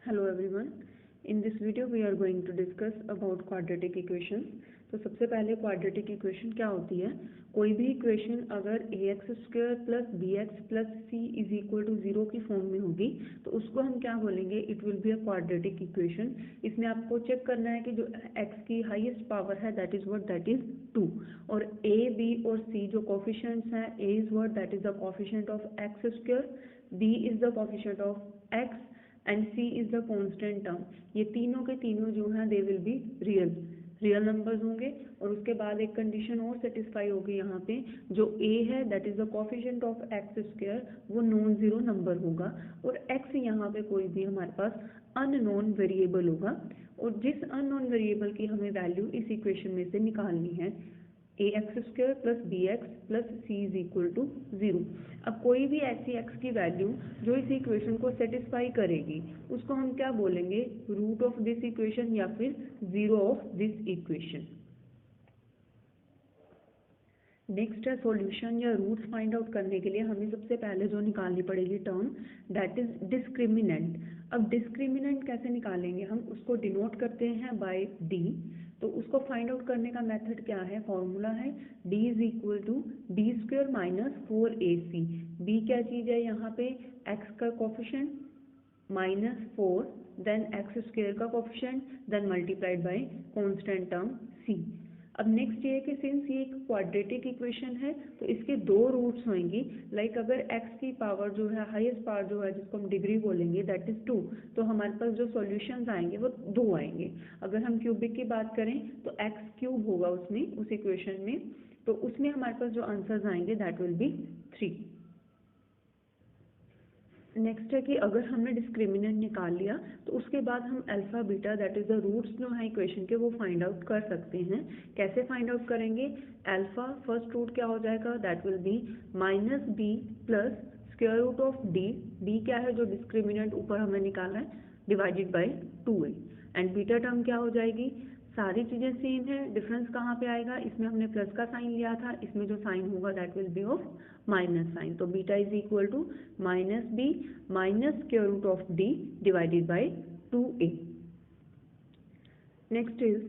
Hello everyone. In this video we are going to discuss about quadratic equations. तो सबसे पहले quadratic equation क्या होती है। कोई भी इक्वेशन अगर ax² plus bx plus c is equal to 0 की फॉर्म में होगी तो उसको हम क्या बोलेंगे, it will be a quadratic equation. इसमें आपको चेक करना है कि जो x की हाईएस्ट पावर है दैट इज 2 और a b और c जो कोफिशिएंट्स हैं, a is what, that is the coefficient of x², b is the coefficient of x and c is the constant term. ये तीनों के तीनों जो हैं दे विल बी रियल नंबर्स होंगे। और उसके बाद एक कंडीशन और सेटिस्फाई होगी यहाँ पे, जो a है that is the coefficient of x² वो नॉन जीरो नंबर होगा और x यहाँ पे कोई भी हमारे पास अननोन वेरिएबल होगा और जिस अननोन वेरिएबल की हमें वैल्यू इस इक्वेशन में से निकालनी है ax² plus bx plus c is equal to 0। अब कोई भी ऐसी x की वैल्यू जो इस इक्वेशन को सेटिस्फाई करेगी उसको हम क्या बोलेंगे, रूट ऑफ दिस इक्वेशन या फिर zero of this equation. Next है सॉल्यूशन या रूट्स फाइंड आउट करने के लिए हमें सबसे पहले जो निकालनी पड़ेगी टर्म, दैट इज डिस्क्रिमिनेंट। अब डिस्क्रिमिनेंट कैसे निकालेंगे, हम उसको डिनोट करते हैं बाय डी। तो उसको फाइंड आउट करने का मेथड क्या है, फॉर्मूला है d is equal to b² minus 4ac। b क्या चीज़ है यहाँ पे, x का कोफिशिएंट माइनस 4 देन x² का coefficient then multiplied by constant term c। अब नेक्स्ट ये है कि सिंस ये एक क्वाड्रेटिक इक्वेशन है तो इसके दो रूट्स होंगी। लाइक अगर x की पावर जो है, हाईएस्ट पावर जो है जिसको हम डिग्री बोलेंगे दैट इज 2, तो हमारे पास जो सॉल्यूशंस आएंगे वो 2 आएंगे। अगर हम क्यूबिक की बात करें तो x³ होगा उसमें, उस इक्वेशन में, तो उसमें हमारे पास जो आंसर्स आएंगे दैट विल बी 3। नेक्स्ट है कि अगर हमने डिस्क्रिमिनेंट निकाल लिया तो उसके बाद हम alpha beta that is the roots जो है इक्वेशन के वो फाइंड आउट कर सकते हैं। कैसे फाइंड आउट करेंगे, अल्फा फर्स्ट रूट क्या हो जाएगा, that will be minus b plus square root of d, d क्या है जो डिस्क्रिमिनेंट ऊपर हमें निकाला है, divided by 2a and beta term क्या हो जाएगी, सारी चीज़ें सेम है, डिफरेंस कहाँ पे आएगा, इसमें हमने प्लस का साइन लिया था, इसमें जो साइन होगा that will be of minus sign. तो beta is equal to minus B minus square root of D divided by 2a। Next is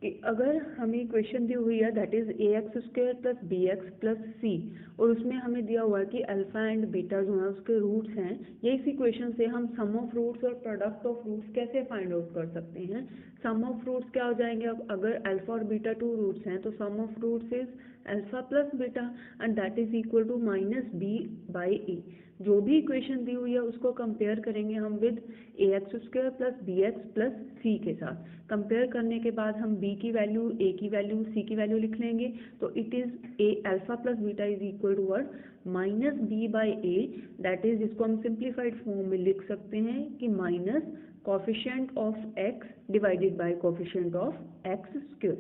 कि अगर हमें इक्वेशन दी हुई है that is ax² plus bx plus c और उसमें हमें दिया हुआ है कि अल्फा एंड बीटा जो है उसके रूट्स हैं, ये इस इक्वेशन से हम सम ऑफ रूट्स और प्रोडक्ट ऑफ रूट्स कैसे फाइंड आउट कर सकते हैं। सम ऑफ रूट्स क्या हो जाएंगे, अब अगर अल्फा और बीटा 2 रूट्स हैं तो sum of roots is alpha plus beta and that is equal to minus b by a. जो भी इक्वेशन दी हुई है उसको कंपेयर करेंगे हम with ax² plus bx plus c के साथ। कंपेयर करने के बाद हम b की वैल्यू, a की वैल्यू, c की वैल्यू लिख लेंगे तो it is a alpha plus beta is equal to word minus b by a, that is इसको हम सिंप्लीफाइड फॉर्म में लिख सकते हैं कि minus coefficient of x divided by coefficient of x²।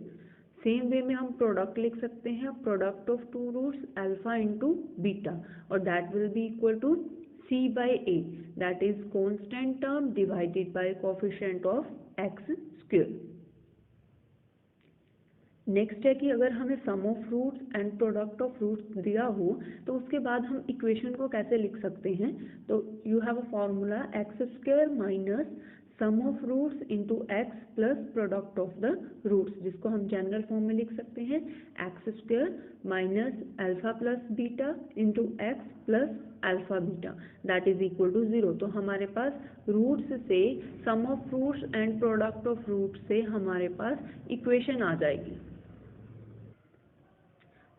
Same way में हम प्रोडक्ट लिख सकते हैं, product of 2 roots alpha into beta और that will be equal to c by a, that is constant term divided by coefficient of x²। Next है कि अगर हमें sum of roots and product of roots दिया हो तो उसके बाद हम इक्वेशन को कैसे लिख सकते हैं। तो you have a formula x² minus sum of roots into x plus product of the roots, जिसको हम जनरल फॉर्म में लिख सकते हैं x² minus alpha plus beta into x plus alpha beta that is equal to 0। तो हमारे पास roots से sum of roots and product of roots से हमारे पास इक्वेशन आ जाएगी।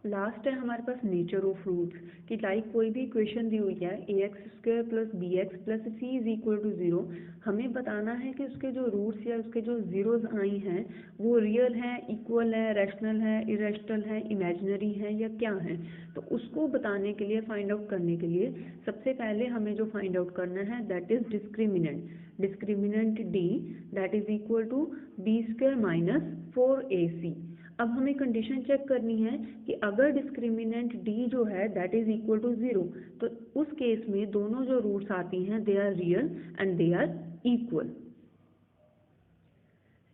लास्ट है हमारे पास नेचर ऑफ रूट्स कि लाइक कोई भी इक्वेशन दी हुई है ax² plus bx plus c is equal to 0, हमें बताना है कि उसके जो रूट्स या उसके जो जीरोज आई हैं वो रियल हैं, इक्वल है, रैशनल है, इरेशनल है, इमेजिनरी है या क्या है। तो उसको बताने के लिए, फाइंड आउट करने के लिए सबसे पहले हमें जो फाइंड आउट करना है that is discriminant. Discriminant d that is equal to b² minus 4ac। अब हमें कंडीशन चेक करनी है कि अगर डिस्क्रिमिनेंट d जो है दैट इज इक्वल टू 0 तो उस केस में दोनों जो रूट्स आती हैं they are real and they are equal.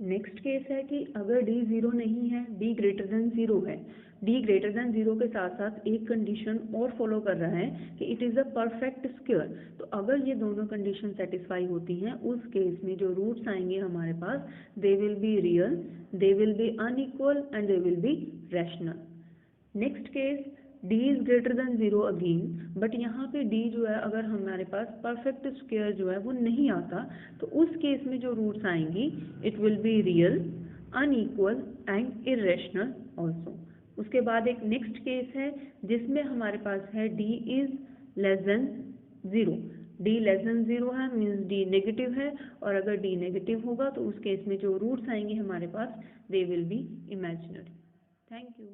Next case है कि अगर d 0 नहीं है, d ग्रेटर देन 0 है, d ग्रेटर देन 0 के साथ साथ एक कंडीशन और फॉलो कर रहा है कि it is a perfect square. तो अगर ये दोनों कंडीशन सेटिस्फाई होती हैं, उस केस में जो रूट्स आएंगे हमारे पास, they will be real, they will be unequal and they will be rational. Next case, d is greater than 0 again, but यहाँ पे d जो है अगर हमारे पास परफेक्ट स्क्वायर जो है वो नहीं आता, तो उस केस में जो रूट्स आएंगी it will be real, unequal and irrational also. उसके बाद एक नेक्स्ट केस है जिसमें हमारे पास है d is less than 0। d less than 0 है मीन्स d नेगेटिव है, और अगर d नेगेटिव होगा तो उस केस में जो रूट्स आएंगे हमारे पास, they will be imaginary. Thank you.